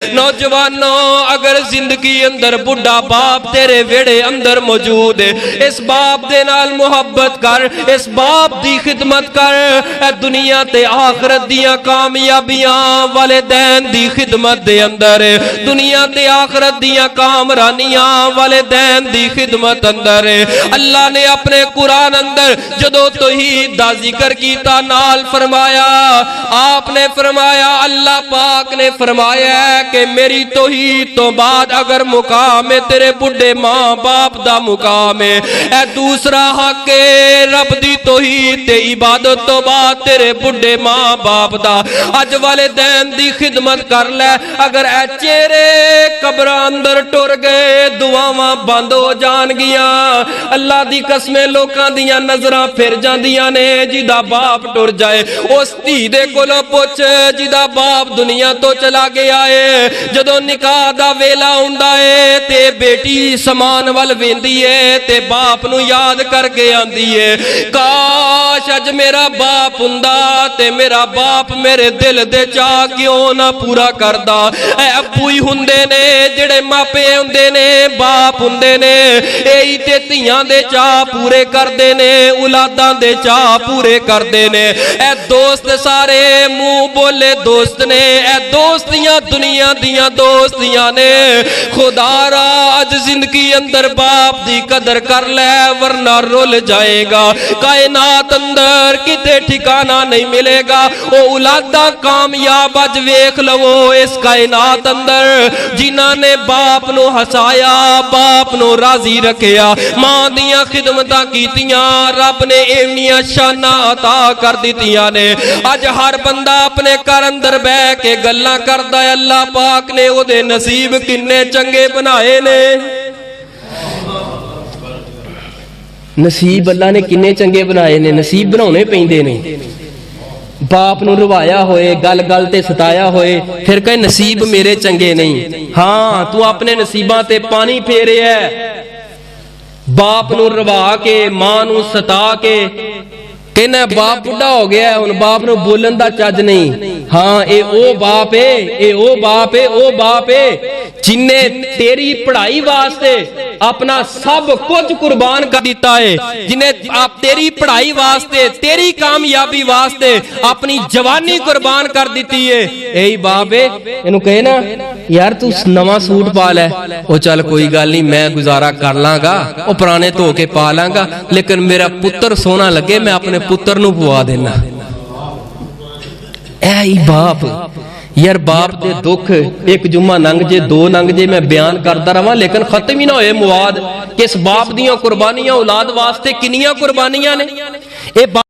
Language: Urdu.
نوجوانوں اگر زندگی اندر بڑھا باپ تیرے ویڑے اندر موجود ہے، اس باپ دے نال محبت کر، اس باپ دی خدمت کر۔ اے دنیا تے آخرت دیاں کامیابیاں والدین دی خدمت دے اندر، دنیا تے آخرت دیاں کامرانیاں والدین دی خدمت اندر۔ اللہ نے اپنے قرآن اندر جدو توحید دا ذکر کیتا نال فرمایا، آپ نے فرمایا، اللہ پاک نے فرمایا ہے کہ میری توحید تو بعد اگر مقام ہے تیرے بڑھے ماں باپ دا مقام ہے، اے دوسرا حق ہے رب دی توحید تے عبادت تو بعد تیرے بڑھے ماں باپ دا۔ اج والدین دی خدمت کر لے، اگر اے چہرے قبر اندر ٹر گئے دعاواں بند ہو جان گیاں۔ اللہ دی قسمیں لوکاں دیاں نظراں پھر جاندیاں نے، جدا باپ ٹر جائے اس دھی دے کولوں پوچھ جدا باپ دنیا تو چلا گیا ہے۔ جدو نکاح دا ویلا ہوندا ہے تے بیٹی سامان ول ویندی ہے تے باپ نو یاد کر کے آندی ہے، کاش اج میرا باپ ہوندا تے میرا باپ میرے دل دے چاہ کیوں نہ پورا کردا۔ اے ابو ہی ہوندے نے جڑے ماپے ہوندے نے، باپ ہوندے نے اے تے تیاں دے چاہ پورے کردے نے، اولاداں دے چاہ پورے کردے نے۔ اے دوست سارے منہ بولے دوست نے، اے دوستیاں دنیا دیاں دوستیاں نے۔ خدا را اج زندگی اندر باپ دی قدر کر لے ورنہ رول جائے گا، کائنات اندر کتے ٹھکانہ نہیں ملے گا۔ او اولادہ کامیاب اج ویکھ لو اس کائنات اندر جنہاں نے باپ نو ہسایا، باپ نو راضی رکھیا، ماں دیاں خدمتاں کیتیاں، رب نے ایونیاں شاناں عطا کر دیتیاں نے۔ اج ہر بندہ اپنے گھر اندر بہ کے گلاں کردا ہے، اللہ پاک نے او دے نصیب کنے چنگے بنائے نے۔ نصیب اللہ نے کنے چنگے بنائے نے، نصیب بناؤنے پیندے نے۔ باپ نو روایا ہوئے، گل گل تے ستایا ہوئے، پھر کہے نصیب میرے چنگے نہیں۔ ہاں تو اپنے نصیباں تے پانی پھیرے ہے، باپ نو روا کے ماں نو ستا کے کہنا باپ بڑھا ہو گیا ہے ان باپ نو بولن دا چج نہیں۔ ہاں اے او باپ ہے، اے او باپ ہے، او باپ ہے جن نے تیری پڑھائی واسطے اپنا سب کچھ قربان کر دیتا ہے، جنہیں آپ تیری پڑھائی واسطے تیری کامیابی واسطے اپنی جوانی قربان کر دیتی ہے۔ اے باپ ہے انہوں کہے نا یار تو نواں سوٹ پا لے، او چل کوئی گل نہیں میں گزارا کر لاں گا، او پرانے دھو کے پا لاں گا، لیکن میرا پتر سونا لگے میں اپنے پتر نو پوا دینا۔ اے باپ یار باپ دے دکھ ایک جمعہ ننگ جے دو ننگ جے میں بیان کرتا رہا لیکن ختم ہی نہ ہوئے مواد کہ اس باپ دیاں قربانیاں اولاد واسطے کنیاں قربانیاں نے۔